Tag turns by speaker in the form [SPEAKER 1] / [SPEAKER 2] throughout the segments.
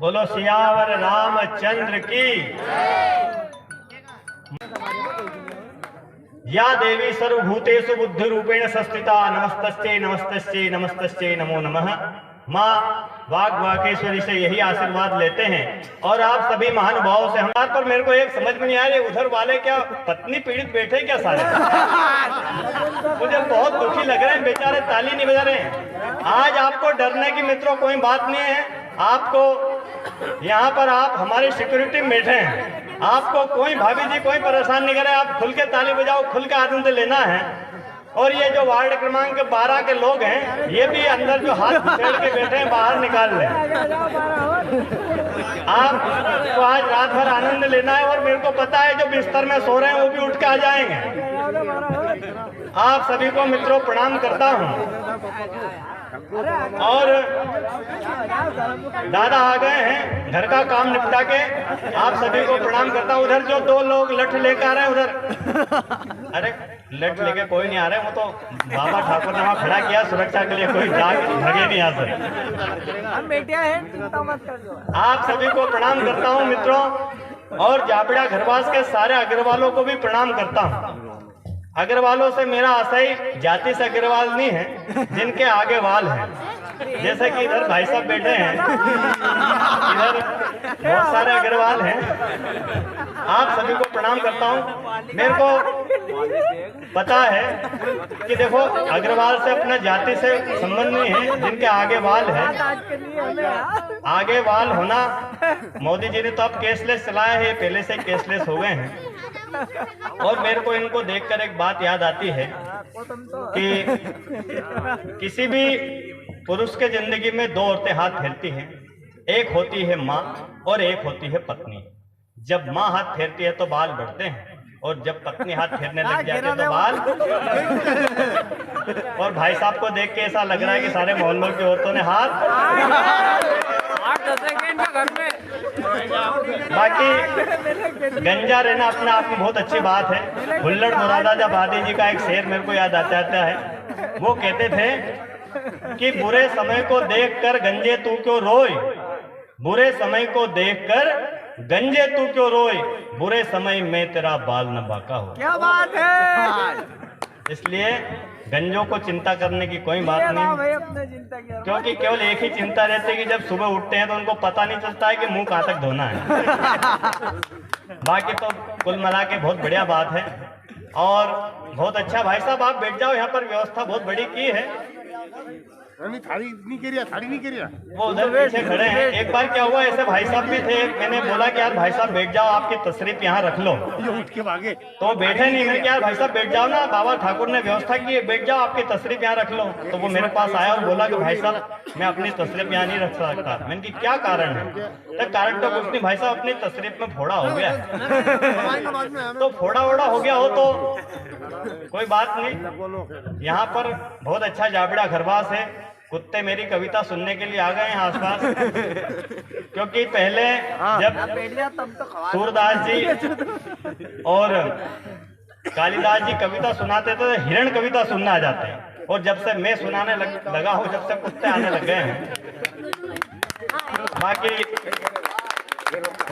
[SPEAKER 1] बोलो सियावर रामचंद्र की। या देवी सर्वभूतेषु बुद्धि रूपेण संस्थिता नमस्तस्यै नमस्तस्यै नमस्तस्यै नमो नमः। माँ वाग्वाकेश्वरी से यही आशीर्वाद लेते हैं। और आप सभी महानुभावों से हमारे पर मेरे को एक समझ में नहीं आ रही, उधर वाले क्या पत्नी पीड़ित बैठे क्या सारे? मुझे बहुत दुखी लग रहे हैं, बेचारे ताली नहीं बजा रहे हैं। आज आपको डरने की मित्रों कोई बात नहीं है। आपको यहाँ पर आप हमारी सिक्योरिटी में बैठे हैं, आपको कोई भाभी जी कोई परेशान नहीं करे। आप खुल के ताली बजाओ, खुल के आनंद लेना है। और ये जो वार्ड क्रमांक 12 के लोग हैं, ये भी अंदर जो हाथ छेड़ के बैठे हैं बाहर निकाल लें। आपको आज रात भर आनंद लेना है। और मेरे को पता है जो बिस्तर में सो रहे हैं वो भी उठ के आ जाएंगे। आप सभी को मित्रों प्रणाम करता हूँ। और दादा आ गए हैं घर का काम निपटा के, आप सभी को प्रणाम करता हूँ। उधर जो 2 लोग लठ लेकर आ रहे हैं उधर, अरे लठ लेके कोई नहीं आ रहे, वो तो बाबा ठाकुर ने वहाँ खड़ा किया सुरक्षा के लिए, कोई भागे नहीं यहाँ से। आप सभी को प्रणाम करता हूँ मित्रों। और जाबड़ा घरवास के सारे अग्रवालों को भी प्रणाम करता हूँ। अग्रवालों से मेरा आशय जाति से अग्रवाल नहीं है, जिनके आगे वाल है। जैसे कि इधर भाई साहब बैठे हैं, इधर बहुत सारे अग्रवाल हैं। आप सभी को प्रणाम करता हूँ। मेरे को पता है कि देखो अग्रवाल से अपना जाति से संबंध नहीं है, जिनके आगे वाल है। आगे वाल होना, मोदी जी ने तो अब कैशलेस चलाया है, पहले से कैशलेस हो गए हैं। और मेरे को इनको देखकर एक बात याद आती है कि किसी भी पुरुष के जिंदगी में 2 औरतें हाथ फेरती हैं। एक होती है माँ और एक होती है पत्नी। जब माँ हाथ फेरती है तो बाल बढ़ते हैं, और जब पत्नी हाथ फेरने लग जाते हैं तो बाल। और भाई साहब को देख के ऐसा लग रहा है कि सारे मोहल्लों की औरतों ने हाथ। बाकी गंजा रहना अपने आप में बहुत अच्छी बात है। हुल्लड़ मुरादाबादी आबादी जी का एक शेर मेरे को याद आता है। वो कहते थे कि बुरे समय को देखकर गंजे तू क्यों रोए, बुरे समय को देखकर गंजे तू क्यों रोए, बुरे समय में तेरा बाल न बाका हो। क्या बात है। इसलिए गंजों को चिंता करने की कोई बात नहीं, क्योंकि केवल एक ही चिंता रहती है कि जब सुबह उठते हैं तो उनको पता नहीं चलता है कि मुंह कहाँ तक धोना है। बाकी तो कुल मिला के बहुत बढ़िया बात है। और बहुत अच्छा भाई साहब आप बैठ जाओ, यहाँ पर व्यवस्था बहुत बड़ी की है।
[SPEAKER 2] थाली नहीं करिया
[SPEAKER 1] वो उधर पीछे खड़े हैं। एक बार क्या हुआ, ऐसे भाई साहब भी थे, मैंने बोला कि यार भाई साहब बैठ जाओ, आपकी तशरीफ यहाँ रख लो।
[SPEAKER 2] उठ के भागे
[SPEAKER 1] तो बैठे नहीं। मैंने यार भाई साहब बैठ जाओ ना, बाबा ठाकुर ने व्यवस्था की है, बैठ जाओ, आपकी तशरीफ यहाँ रख लो। तो वो मेरे पास आया और बोला कि भाई साहब मैं अपनी तशरीफ यहाँ नहीं रख सकता। मैंने कि क्या कारण है? तो कारण तो कुछ नहीं भाई साहब, अपनी तशरीफ में फोड़ा हो गया। तो फोड़ा वोड़ा हो गया हो तो कोई बात नहीं। यहाँ पर बहुत अच्छा जाबड़ा घरवास है। कुत्ते मेरी कविता सुनने के लिए आ गए हैं आसपास, क्योंकि पहले जब सूरदास जी और कालिदास जी कविता सुनाते थे तो हिरण कविता सुनने आ जाते हैं। और जब से मैं सुनाने लगा हूँ, जब से कुत्ते आने लग गए हैं। बाकी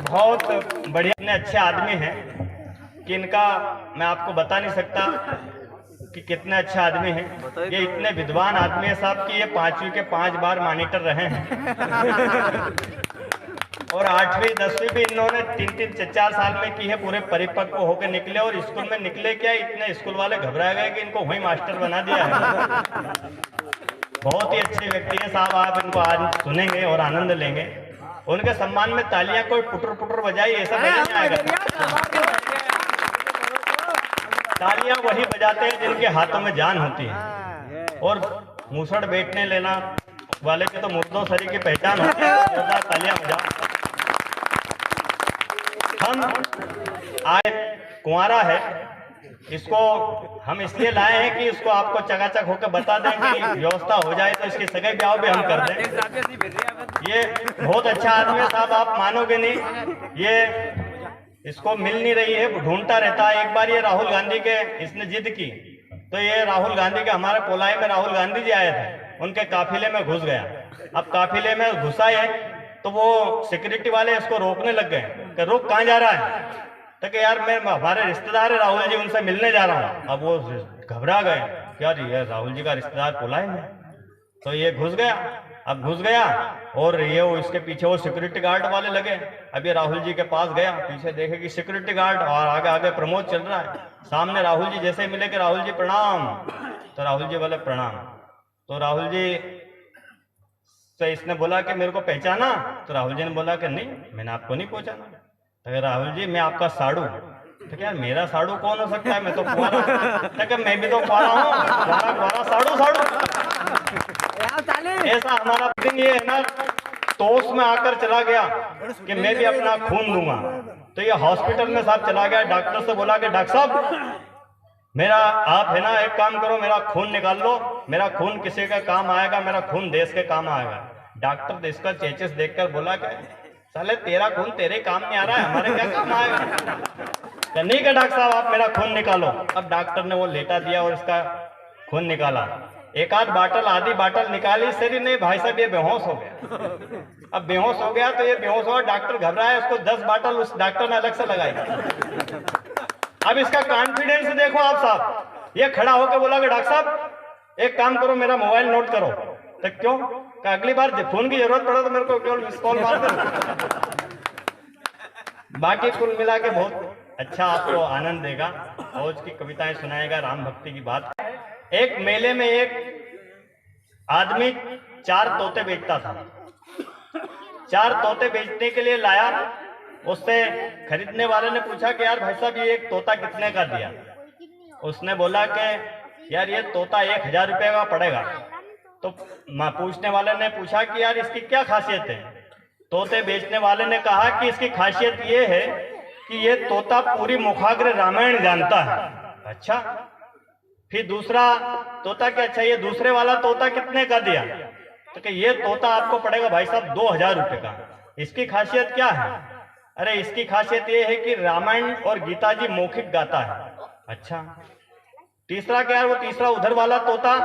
[SPEAKER 1] बहुत बढ़िया इतने अच्छे आदमी हैं कि इनका मैं आपको बता नहीं सकता कि कितने अच्छे आदमी हैं। ये इतने विद्वान आदमी है साहब कि ये 5वीं के 5 बार मॉनिटर रहे हैं। और 8वीं 10वीं भी इन्होंने 3-3 4 साल में की है। पूरे परिपक्व होकर निकले, और स्कूल में निकले क्या, इतने स्कूल वाले घबरा गए कि इनको वही मास्टर बना दिया है। बहुत ही अच्छे व्यक्ति हैं साहब, आप इनको आज सुनेंगे और आनंद लेंगे। उनके सम्मान में तालियां कोई पुटर पुटर बजाई ऐसा नहीं आएगा। तालियां वही बजाते हैं जिनके हाथों में जान होती है। और मूसड़ बैठने लेना वाले के तो मुर्दों सरी की पहचान होती है। तालियां बजाओ। हम आए कुंवारा है, इसको हम इसलिए लाए हैं कि इसको आपको चकाचक होकर बता दें कि व्यवस्था हो जाए तो इसकी सगाई ब्याह भी हम कर दें। ये बहुत अच्छा आदमी है साहब, आप मानोगे नहीं। ये इसको मिल नहीं रही है, ढूंढता रहता है। एक बार ये राहुल गांधी के इसने जिद की, तो ये राहुल गांधी के हमारे पोलाई में राहुल गांधी जी आए थे, उनके काफिले में घुस गया। अब काफिले में घुसा है तो वो सिक्योरिटी वाले इसको रोकने लग गए कि रुक, कहाँ जा रहा है? तो कि यार मैं, हमारे रिश्तेदार है राहुल जी, उनसे मिलने जा रहा हूँ। अब वो घबरा गए, क्या ये राहुल जी का रिश्तेदार बुलाए हैं। तो ये घुस गया। अब घुस गया और ये वो इसके पीछे वो सिक्योरिटी गार्ड वाले लगे। अब ये राहुल जी के पास गया, पीछे देखे कि सिक्योरिटी गार्ड और आगे आगे प्रमोद चल रहा है। सामने राहुल जी जैसे मिले कि राहुल जी प्रणाम, तो राहुल जी बोले प्रणाम। तो राहुल जी से इसने बोला कि मेरे को पहचाना? तो राहुल जी ने बोला कि नहीं, मैंने आपको नहीं पहचाना। तो राहुल जी, मैं आपका साड़ू। तो क्या मेरा साड़ू कौन हो सकता है, मैं तो कुंवारा। तो क्या मैं भी तो कुंवारा हूँ, कुंवारा साड़ू साड़ू। ऐसा हमारा दिन ये है ना, तोस में आकर चला गया कि मैं भी अपना खून दूंगा। तो ये हॉस्पिटल में साहब चला गया, डॉक्टर से बोला कि डॉक्टर साहब मेरा, आप है ना, एक काम करो, मेरा खून निकाल लो, मेरा खून किसी का काम आएगा, मेरा खून देश के काम आएगा। डॉक्टर देश का चेचिस देखकर बोला कि साले तेरा खून तेरे काम नहीं आ रहा है, हमारे क्या काम आएगा? नहीं का डॉक्टर साहब आप मेरा खून निकालो। अब डॉक्टर ने वो लेटा दिया और इसका खून निकाला। एक आध बाटल, आधी बाटल निकाली, सही नहीं भाई साहब ये बेहोश हो गया। अब बेहोश हो गया तो ये बेहोश हुआ, डॉक्टर घबराया, उसको 10 बाटल उस डॉक्टर ने अलग से लगाई। अब इसका कॉन्फिडेंस देखो आप साहब, ये खड़ा होकर बोला कि डॉक्टर साहब एक काम करो, मेरा मोबाइल नोट करो। तो क्यों? कि अगली बार फोन की जरूरत पड़े तो मेरे को केवल मिस कॉल मार दो। बाकी कुल मिला के बहुत अच्छा आपको आनंद देगा, फौज की कविताएं सुनाएगा, राम भक्ति की बात। एक मेले में एक आदमी 4 तोते बेचता था। 4 तोते बेचने के लिए लाया, उससे खरीदने वाले ने पूछा कि यार भाई साहब ये एक तोता कितने का दिया? उसने बोला कि यार ये तोता 1000 रुपये का पड़ेगा। तो पूछने वाले ने पूछा कि यार इसकी क्या खासियत है? तोते बेचने वाले ने कहा कि इसकी खासियत ये है कि ये तोता पूरी मुखाग्र रामायण जानता है। अच्छा, फिर दूसरा तोता क्या? अच्छा ये दूसरे वाला तोता कितने का दिया? तो कि ये तोता आपको पड़ेगा भाई साहब 2000 रुपये का। इसकी खासियत क्या है? अरे इसकी खासियत ये है कि रामायण और गीता जी मौखिक गाता है। अच्छा, तीसरा क्या है? वो तीसरा उधर वाला तोता,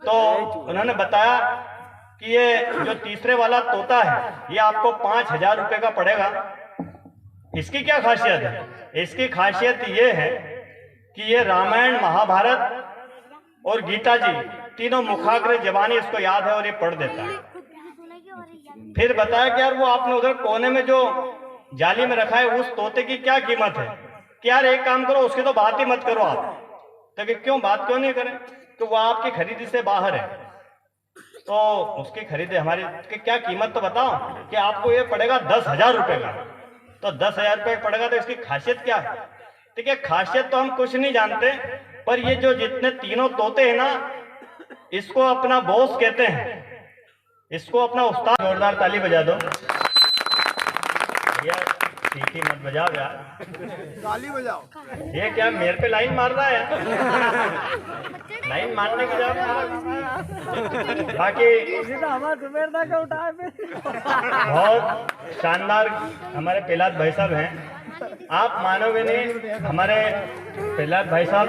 [SPEAKER 1] तो उन्होंने बताया कि ये जो तीसरे वाला तोता है ये आपको 5000 रुपये का पड़ेगा। इसकी क्या खासियत है? इसकी खासियत ये है कि ये रामायण, महाभारत और गीता जी तीनों मुखाग्र जबानी इसको याद है और ये पढ़ देता है। फिर बताया कि यार वो आपने उधर कोने में जो जाली में रखा है उस तोते की क्या कीमत है? कि यार एक काम करो, उसकी तो बात ही मत करो आप। तो कि क्यों, बात क्यों नहीं करें? तो वो आपकी खरीदी से बाहर है, तो उसकी खरीदी हमारी की क्या कीमत तो बताओ। कि आपको ये पड़ेगा 10,000 रुपये का। तो 10,000 रुपये पड़ेगा, तो इसकी खासियत क्या है? ठीक है, खासियत तो हम कुछ नहीं जानते, पर ये जो जितने तीनों तोते हैं ना, इसको अपना बॉस कहते हैं, इसको अपना उस्ताद। जोरदार ताली बजा दो यार, सीटी मत बजाओ यार,
[SPEAKER 2] ताली बजाओ।
[SPEAKER 1] ये क्या मेरे पे लाइन मार रहा है? लाइन मारने की जगह बाकी बहुत शानदार हमारे प्रहलाद भाई साहब हैं। आप मानोगे नहीं, हमारे प्रहलाद भाई साहब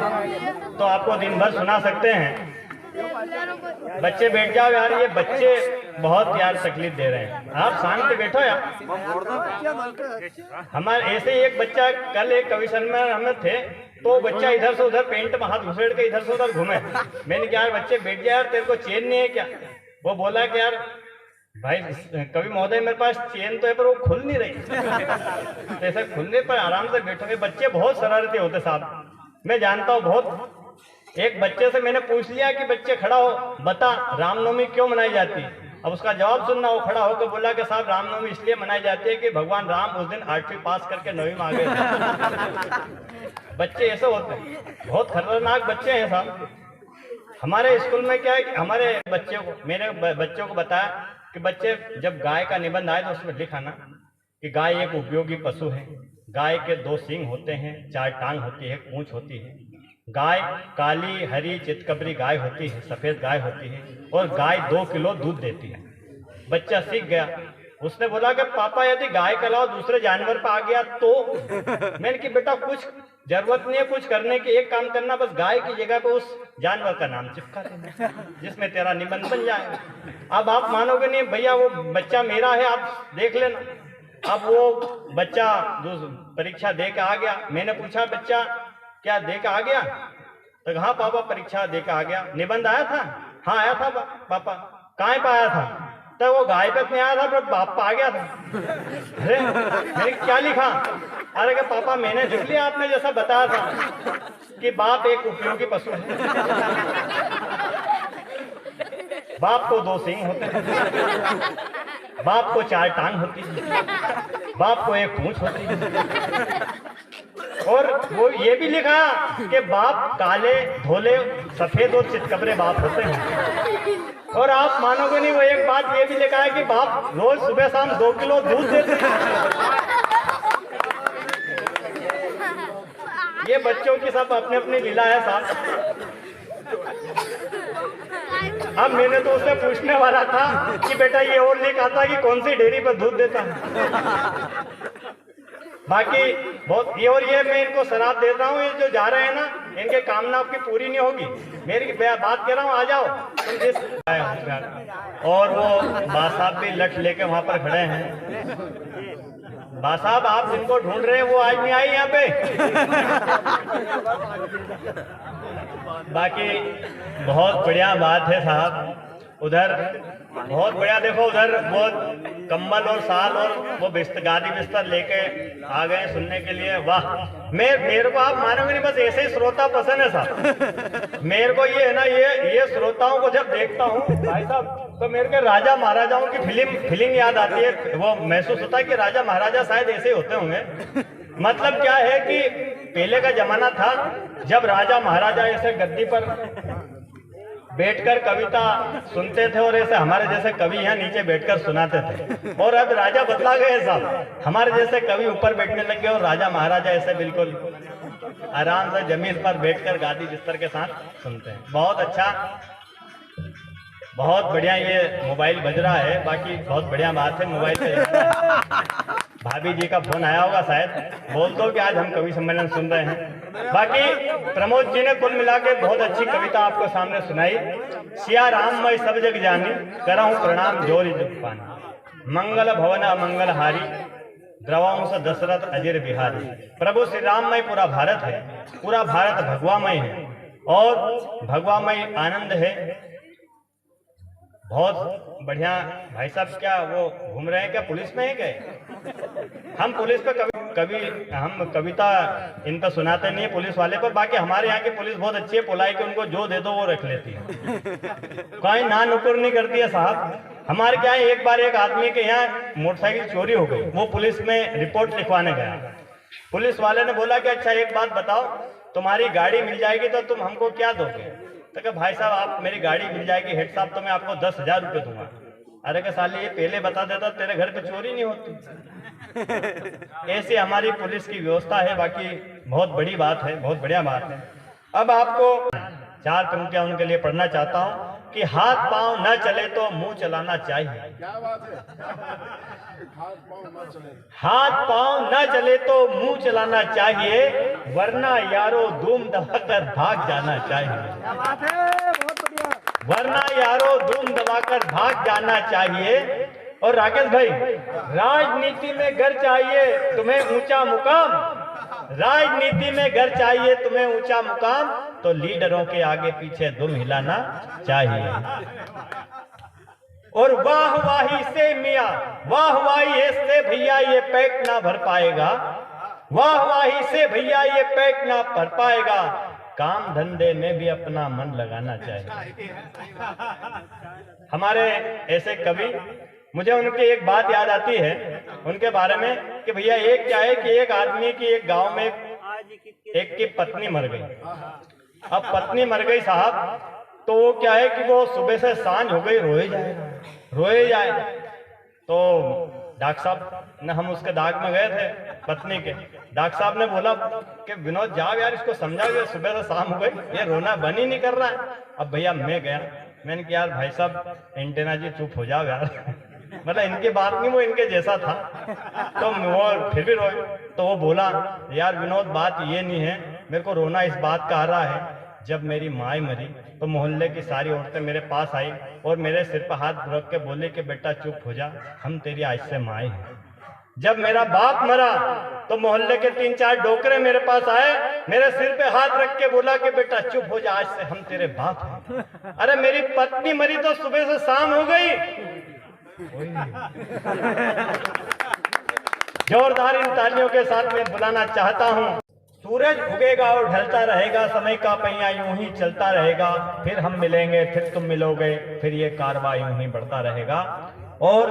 [SPEAKER 1] तो आपको दिन भर सुना सकते हैं। बच्चे बैठ जाओ यार, ये बच्चे बहुत यार तकलीफ दे रहे हैं। आप शांत बैठो यार। हमारे ऐसे ही एक बच्चा, कल एक कवि सम्मेलन में थे, तो बच्चा इधर से उधर पेंट में हाथ घुसेड़ के इधर से उधर घूमे। मैंने कहा यार बच्चे बैठ जाए यार, तेरे को चैन नहीं है क्या? वो बोला कि यार भाई कवि महोदय मेरे पास चेन तो है पर वो खुल नहीं रही। तो ऐसे खुलने पर आराम से बैठोगे। बच्चे बहुत शरारती होते साहब, मैं जानता हूँ बहुत। एक बच्चे से मैंने पूछ लिया कि बच्चे खड़ा हो, बता रामनवमी क्यों मनाई जाती है? अब उसका जवाब सुनना। वो खड़ा होकर बोला कि साहब रामनवमी इसलिए मनाई जाती है कि भगवान राम उस दिन 8वीं पास करके 9वीं में आ गए थे। बच्चे ऐसे होते हैं, बहुत खतरनाक बच्चे हैं साहब। हमारे स्कूल में क्या है कि हमारे बच्चों को, मेरे बच्चों को बताया कि बच्चे जब गाय का निबंध आए तो उसमें लिखा ना कि गाय एक उपयोगी पशु है। गाय के 2 सींग होते हैं, 4 टांग होती है, पूंछ होती है। गाय काली, हरी, चितकबरी गाय होती है, सफेद गाय होती है, और गाय 2 किलो दूध देती है। बच्चा सीख गया। उसने बोला कि पापा यदि गाय के अलावा दूसरे जानवर पर आ गया तो? मैंने कि बेटा कुछ जरूरत नहीं है कुछ करने की, एक काम करना, बस गाय की जगह पे उस जानवर का नाम चिपका देना जिसमें तेरा निबंध बन जाए। अब आप मानोगे नहीं भैया, वो बच्चा मेरा है, आप देख लेना। अब वो बच्चा जो परीक्षा दे के आ गया, मैंने पूछा बच्चा क्या दे के आ गया? तो हाँ पापा परीक्षा दे के आ गया। निबंध आया था? हाँ आया था पापा। कहाँ पे आया था? तो वो गाय पे नहीं आया था, पर बाप आ गया था। अरे मैंने क्या लिखा? अरे कि पापा मैंने लिख लिया आपने जैसा बताया था कि बाप एक उपयोगी पशु है। बाप को 2 सींग होते हैं, बाप को 4 टांग होती है, बाप को 1 पूंछ होती है। और वो ये भी लिखा कि बाप काले धोले सफेद और चितकबरे बाप होते हैं। और आप मानोगे नहीं, वो एक बात ये भी लिखा है कि बाप रोज सुबह शाम 2 किलो दूध देते हैं। ये बच्चों की सब अपने अपनी लीला है साहब। अब मैंने तो उससे पूछने वाला था कि बेटा ये और लिखा था कि कौन सी डेयरी पर दूध देता है। बाकी बहुत ये मैं इनको शराब देता हूँ, ये जो जा रहे हैं ना इनके कामना आपकी पूरी नहीं होगी। मेरी बात कह रहा हूँ, आ जाओ तुम जिस। और वो बा साहब भी लठ लेके वहां पर खड़े हैं। बा साहब आप जिनको ढूंढ रहे हैं वो आज नहीं आई यहाँ पे। बाकी बहुत बढ़िया बात है साहब, उधर बहुत बढ़िया। देखो उधर वो कंबल और साल और वो गादी बिस्तर लेके आ गए सुनने के लिए। वाह, मेरे को आप मानोगे नहीं, बस ऐसे ही श्रोता पसंद है साहब। मेरे को ये है ना, ये श्रोताओं को जब देखता हूँ भाई साहब, तो मेरे को राजा महाराजाओं की फिल्म याद आती है। वो महसूस होता है कि राजा महाराजा शायद ऐसे ही होते होंगे। मतलब क्या है कि पहले का जमाना था जब राजा महाराजा ऐसे गद्दी पर बैठकर कविता सुनते थे और ऐसे हमारे जैसे कवि यहाँ नीचे बैठकर सुनाते थे। और अब राजा बदला गए साहब, हमारे जैसे कवि ऊपर बैठने लग गए और राजा महाराजा ऐसे बिल्कुल आराम से जमीन पर बैठकर गादी बिस्तर के साथ सुनते हैं। बहुत अच्छा, बहुत बढ़िया ये मोबाइल बज रहा है। बाकी बहुत बढ़िया बात है, मोबाइल पे भाभी जी का फोन आया होगा शायद, बोल दो कि आज हम कवि सम्मेलन सुन रहे हैं। बाकी प्रमोद जी ने कुल मिला के बहुत अच्छी कविता आपको सामने सुनाई। सिया राम मैं सब जग जानी, करहूं प्रणाम जोरी जुग पानी, मंगल भवन अमंगल हारी, द्रवंश दशरथ अजर बिहारी। प्रभु श्री राममय पूरा भारत है, पूरा भारत भगवामय है और भगवामय आनंद है। बहुत बढ़िया भाई साहब, क्या वो घूम रहे हैं क्या? पुलिस में है क्या? हम पुलिस पे कभी हम कविता इन पर सुनाते नहीं है पुलिस वाले पर। बाकी हमारे यहाँ की पुलिस बहुत अच्छी है, पुलाई के उनको जो दे दो वो रख लेती है, कहीं ना नुकुर नहीं करती है साहब। हमारे क्या है, एक बार एक आदमी के यहाँ मोटरसाइकिल चोरी हो गई, वो पुलिस में रिपोर्ट लिखवाने गया। पुलिस वाले ने बोला कि अच्छा एक बात बताओ, तुम्हारी गाड़ी मिल जाएगी तो तुम हमको क्या दोगे? तो क्या भाई साहब आप मेरी गाड़ी मिल जाएगी हेड साहब तो मैं आपको 10,000 रुपये दूंगा। अरे क्या साले ये पहले बता देता तेरे घर पे चोरी नहीं होती। ऐसी हमारी पुलिस की व्यवस्था है। बाकी बहुत बड़ी बात है, बहुत बढ़िया बात है। अब आपको 4 पंक्तियां उनके लिए पढ़ना चाहता हूँ कि हाथ पांव न चले तो मुंह चलाना चाहिए।
[SPEAKER 2] क्या बात है?
[SPEAKER 1] हाथ पांव न चले तो मुंह चलाना चाहिए, वरना यारो धूम दबाकर भाग जाना चाहिए।
[SPEAKER 2] क्या बात है? बहुत बढ़िया।
[SPEAKER 1] वरना यारो धूम दबाकर भाग जाना चाहिए। और राकेश भाई, राजनीति में घर चाहिए तुम्हें ऊंचा मुकाम, राजनीति में घर चाहिए तुम्हें ऊंचा मुकाम, तो लीडरों के आगे पीछे दुम हिलाना चाहिए। और वाहवाही से मियाँ वाहवाही से भैया ये पेट ना भर पाएगा, वाहवाही से भैया ये पेट ना भर पाएगा, काम धंधे में भी अपना मन लगाना चाहिए। हमारे ऐसे कवि, मुझे उनकी एक बात याद आती है उनके बारे में कि भैया एक क्या है कि एक आदमी की एक गांव में एक की पत्नी मर गई। अब पत्नी मर गई साहब, तो वो क्या है कि वो सुबह से सांझ हो गई रोए जाए। तो डॉक्टर साहब ने, हम उसके दाग में गए थे पत्नी के, डॉक्टर साहब ने बोला कि विनोद जाओ यार इसको समझाओ, सुबह से शाम हो गई, ये रोना बंद ही नहीं कर रहा है। अब भैया मैं गया, मैंने कहा यार भाई साहब एंटेना जी चुप हो जाओ यार, मतलब इनकी बात नहीं, वो इनके जैसा था। तो वो फिर भी रोए। तो वो बोला, यार विनोद, बात ये नहीं है, मेरे को रोना इस बात का आ रहा है, जब मेरी माँ मरी तो मोहल्ले की सारी औरतें मेरे पास आई और मेरे सिर पर हाथ रख के बोले कि बेटा चुप हो जा, हम तेरी आज से माँ हैं। जब मेरा बाप मरा तो मोहल्ले के 3-4 डोकरे मेरे पास आए, मेरे सिर पे हाथ रख के बोला कि बेटा चुप हो जा, आज से हम तेरे बाप हैं। अरे मेरी पत्नी मरी तो सुबह से शाम हो गई। जोरदार इन तालियों के साथ मैं बुलाना चाहता हूं। सूरज उगेगा और ढलता रहेगा, समय का पहिया यूं ही चलता रहेगा, फिर हम मिलेंगे, फिर तुम मिलोगे, फिर ये कारवां यूं ही बढ़ता रहेगा। और